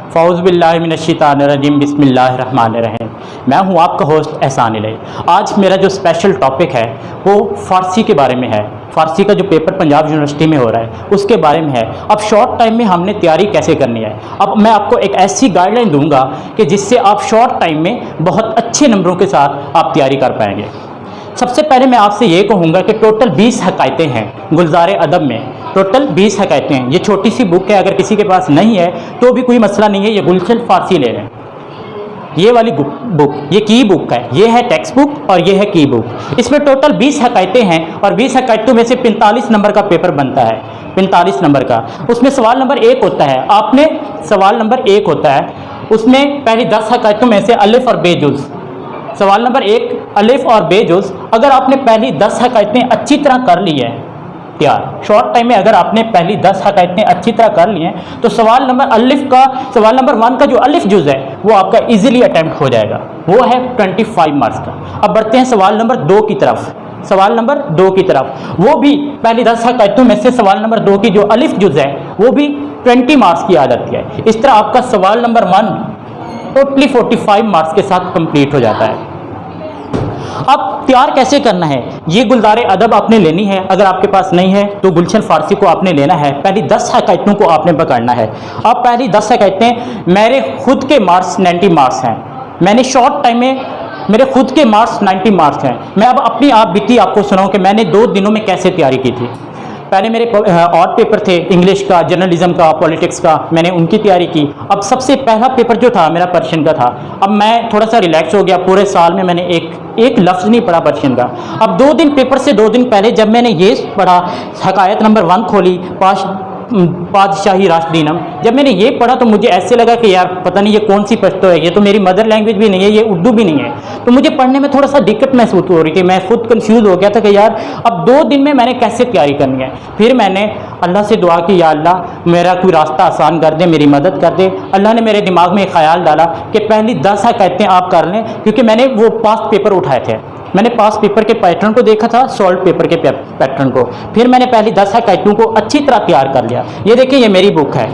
फ़ौज़ बिल्लाहि मिनश्शैतानिर्रजीम बिस्मिल्लाहिर्रहमानिर्रहीम। मैं हूं आपका होस्ट एहसान इलही। आज मेरा जो स्पेशल टॉपिक है वो फ़ारसी के बारे में है। फ़ारसी का जो पेपर पंजाब यूनिवर्सिटी में हो रहा है उसके बारे में है। अब शॉर्ट टाइम में हमने तैयारी कैसे करनी है, अब मैं आपको एक ऐसी गाइडलाइन दूंगा कि जिससे आप शॉर्ट टाइम में बहुत अच्छे नंबरों के साथ आप तैयारी कर पाएंगे। सबसे पहले मैं आपसे ये कहूँगा कि टोटल 20 हकायतें हैं गुलज़ार अदब में। टोटल 20 हकायतें हैं। ये छोटी सी बुक है, अगर किसी के पास नहीं है तो भी कोई मसला नहीं है, ये गुलशन फ़ारसी ले लें। ये वाली बुक ये की बुक है, ये है टेक्स्ट बुक और ये है की बुक। इसमें टोटल 20 हकायतें हैं और 20 हकायतों में से 45 नंबर का पेपर बनता है। 45 नंबर का उसमें सवाल नंबर 1 होता है। आपने सवाल नंबर 1 होता है, उसमें पहली 10 हकायतों में से अलिफ और बेजुज़। सवाल नंबर 1 अलिफ और बेजुज़, अगर आपने पहली 10 हकायतें अच्छी तरह कर ली है तैयार, शॉर्ट टाइम में अगर आपने पहली 10 हकायतें अच्छी तरह कर ली हैं तो सवाल नंबर 1 का जो अलिफ जुज़ है वो आपका इजीली अटैम्प्ट हो जाएगा, वो है 25 मार्क्स का। अब बढ़ते हैं सवाल नंबर 2 की तरफ। सवाल नंबर 2 की तरफ वो भी पहली 10 हकायतों में से सवाल नंबर 2 की जो अलिफ जुज़ है वो भी 20 मार्क्स की आ जाती है। इस तरह आपका सवाल नंबर 1 टोटली 45 मार्क्स के साथ कंप्लीट हो जाता है। अब तैयार कैसे करना है, ये गुलज़ार अदब आपने लेनी है। अगर आपके पास नहीं है तो गुलशन फ़ारसी को आपने लेना है। पहली 10 हकायतों को आपने पकड़ना है। अब पहली 10 हकायतें मेरे खुद के मार्क्स 90 मार्क्स हैं। मैंने शॉर्ट टाइम में मेरे खुद के मार्क्स 90 मार्क्स हैं। मैं अब अपनी आप बीती आपको सुनाऊं कि मैंने 2 दिनों में कैसे तैयारी की थी। पहले मेरे और पेपर थे इंग्लिश का, जर्नलिज्म का, पॉलिटिक्स का, मैंने उनकी तैयारी की। अब सबसे पहला पेपर जो था मेरा पर्शियन का था। अब मैं थोड़ा सा रिलैक्स हो गया, पूरे साल में मैंने एक लफ्ज़ नहीं पढ़ा पर्शियन का। अब 2 दिन पेपर से 2 दिन पहले जब मैंने ये पढ़ा, हकायत नंबर 1 खोली, पादशाही राशदीनम, जब मैंने ये पढ़ा तो मुझे ऐसे लगा कि यार पता नहीं ये कौन सी पश्तो है, ये तो मेरी मदर लैंग्वेज भी नहीं है, ये उर्दू भी नहीं है। तो मुझे पढ़ने में थोड़ा सा दिक्कत महसूस हो रही थी। मैं खुद कंफ्यूज हो गया था कि यार अब 2 दिन में मैंने कैसे तैयारी करनी है। फिर मैंने अल्लाह से दुआ की, या अल्लाह मेरा कोई रास्ता आसान कर दे, मेरी मदद कर दे। अल्लाह ने मेरे दिमाग में एक ख्याल डाला कि पहली 10 हकायतें आप कर लें, क्योंकि मैंने वो पास्ट पेपर उठाए थे। मैंने पास पेपर के पैटर्न को देखा था, सॉल्व पेपर के पैटर्न को। फिर मैंने पहली 10 हकायतों को अच्छी तरह तैयार कर लिया। ये देखिए ये मेरी बुक है,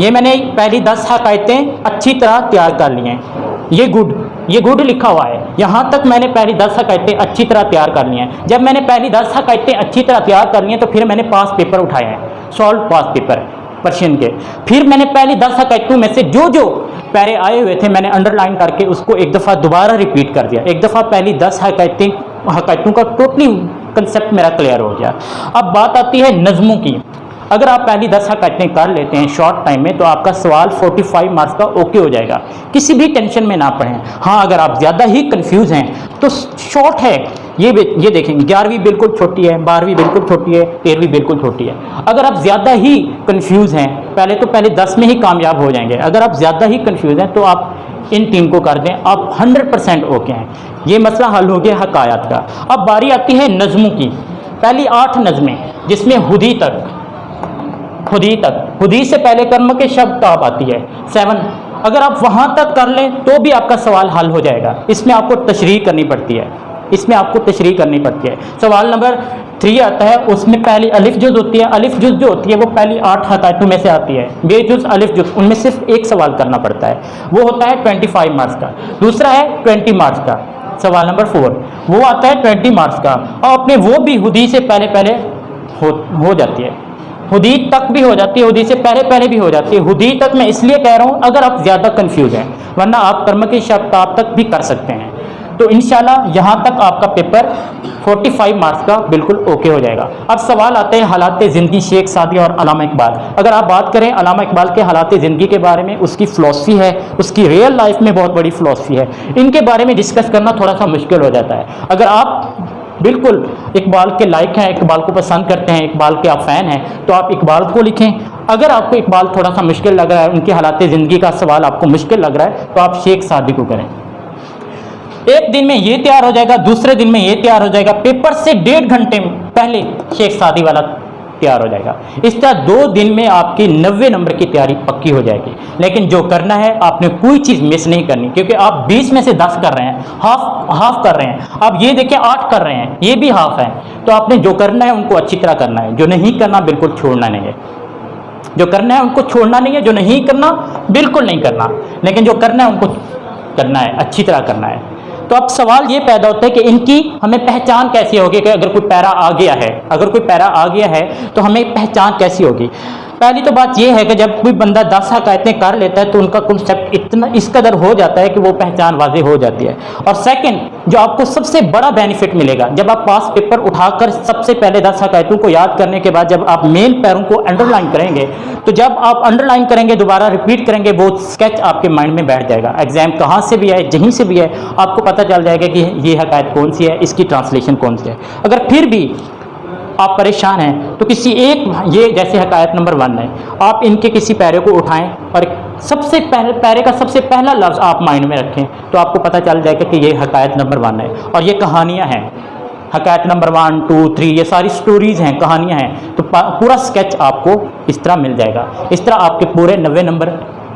ये मैंने पहली 10 हकायतें अच्छी तरह तैयार कर ली हैं। ये गुड लिखा हुआ है, यहाँ तक मैंने पहली 10 हकायतें अच्छी तरह तैयार कर ली हैं। जब मैंने पहली 10 हकायतें अच्छी तरह तैयार कर ली हैं तो फिर मैंने पास पेपर उठाए हैं, सॉल्व पास पेपर पर्शियन के। फिर मैंने पहली 10 हकायतों में से जो पैरे आए हुए थे मैंने अंडरलाइन करके उसको एक दफ़ा दोबारा रिपीट कर दिया। एक दफ़ा पहली 10 हकायतों का टोटली कंसेप्ट मेरा क्लियर हो गया। अब बात आती है नज़मों की। अगर आप पहली 10 हकायतें कर लेते हैं शॉर्ट टाइम में तो आपका सवाल 45 मार्क्स का ओके हो जाएगा। किसी भी टेंशन में ना पड़ें। हाँ, अगर आप ज़्यादा ही कंफ्यूज हैं तो शॉर्ट है, ये देखें 11वीं बिल्कुल छोटी है, 12वीं बिल्कुल छोटी है, 13वीं बिल्कुल छोटी है। अगर आप ज़्यादा ही कंफ्यूज हैं पहले 10 में ही कामयाब हो जाएंगे। अगर आप ज़्यादा ही कंफ्यूज हैं तो आप इन 3 को कर दें, आप 100% ओके हैं। ये मसला हल हो गया हकायत का। अब बारी आती है नज़मों की। पहली 8 नज़में जिसमें हुदी से पहले कर्म के शब्द ताब आती है 7। अगर आप वहाँ तक कर लें तो भी आपका सवाल हल हो जाएगा। इसमें आपको तशरीह करनी पड़ती है। सवाल नंबर 3 आता है, उसमें पहली अलिफ जुज़ होती है। अलिफ जुज़ जो होती है वो पहली 8 हकायतों में से आती है। बेजुज़ अलिफ जुज़ उनमें सिर्फ एक सवाल करना पड़ता है, वो होता है 25 मार्क्स का। दूसरा है 20 मार्क्स का। सवाल नंबर 4 वो आता है 20 मार्क्स का, और अपने वो भी हुदी से पहले हो जाती है। हुदी तक भी हो जाती है, हुदी से पहले भी हो जाती है। हुदी तक मैं इसलिए कह रहा हूँ अगर आप ज़्यादा कंफ्यूज हैं, वरना आप कर्म के शब्द ताब तक भी कर सकते हैं। तो इंशाल्लाह यहाँ तक आपका पेपर 45 मार्क्स का बिल्कुल ओके हो जाएगा। अब सवाल आते हैं हालात ज़िंदगी शेख सादी और अल्लामा इकबाल। अगर आप बात करें अल्लामा इकबाल के हालात ज़िंदगी के बारे में, उसकी फ़िलॉसफी है, उसकी रियल लाइफ में बहुत बड़ी फ़िलॉसफी है, इनके बारे में डिस्कस करना थोड़ा सा मुश्किल हो जाता है। अगर आप बिल्कुल इकबाल के लायक हैं, इकबाल को पसंद करते हैं, इकबाल के आप फ़ैन हैं, तो आप इकबाल को लिखें। अगर आपको इकबाल थोड़ा सा मुश्किल लग रहा है, उनकी हालात ज़िंदगी का सवाल आपको मुश्किल लग रहा है, तो आप शेख सादी को करें। एक दिन में ये तैयार हो जाएगा, दूसरे दिन में ये तैयार हो जाएगा, पेपर से 1.5 घंटे पहले शेख सादी वाला तैयार हो जाएगा। इस तरह 2 दिन में आपकी 90 नंबर की तैयारी पक्की हो जाएगी। लेकिन जो करना है आपने कोई चीज़ मिस नहीं करनी, क्योंकि आप 20 में से 10 कर रहे हैं, हाफ कर रहे हैं। आप ये देखिए 8 कर रहे हैं, ये भी हाफ है। तो आपने जो करना है उनको अच्छी तरह करना है, जो नहीं करना बिल्कुल छोड़ना नहीं है। जो करना है उनको छोड़ना नहीं है, जो नहीं करना बिल्कुल नहीं करना, लेकिन जो करना है उनको करना है, अच्छी तरह करना है। तो अब सवाल ये पैदा होता है कि इनकी हमें पहचान कैसी होगी कि अगर कोई पैरा आ गया है, अगर कोई पैरा आ गया है तो हमें पहचान कैसी होगी। पहली तो बात यह है कि जब कोई बंदा 10 हकायतें कर लेता है तो उनका कॉन्सेप्ट इतना इस कदर हो जाता है कि वो पहचान वाज़ेह हो जाती है। और सेकंड, जो आपको सबसे बड़ा बेनिफिट मिलेगा जब आप पास पेपर उठाकर सबसे पहले 10 हकायतों को याद करने के बाद जब आप मेन पैरों को अंडरलाइन करेंगे, तो जब आप अंडरलाइन करेंगे, दोबारा रिपीट करेंगे, वो स्केच आपके माइंड में बैठ जाएगा। एग्जाम कहाँ से भी है, जहीं से भी है, आपको पता चल जाएगा कि ये हकायत कौन सी है, इसकी ट्रांसलेशन कौन सी है। अगर फिर भी आप परेशान हैं तो किसी एक, ये जैसे हकायत नंबर 1 है, आप इनके किसी पैरे को उठाएं और सबसे पहले पैरे का सबसे पहला लफ्ज़ आप माइंड में रखें, तो आपको पता चल जाएगा कि ये हकायत नंबर 1 है। और ये कहानियाँ हैं, हकायत नंबर 1, 2, 3, ये सारी स्टोरीज़ हैं, कहानियाँ हैं। तो पूरा स्केच आपको इस तरह मिल जाएगा। इस तरह आपके पूरे 90 नंबर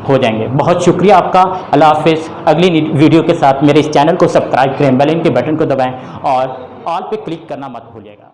हो जाएंगे। बहुत शुक्रिया आपका। अल्लाह हाफिज़। अगली वीडियो के साथ मेरे इस चैनल को सब्सक्राइब करें, बेल आइकन के बटन को दबाएं और ऑल पे क्लिक करना मत भूलिएगा।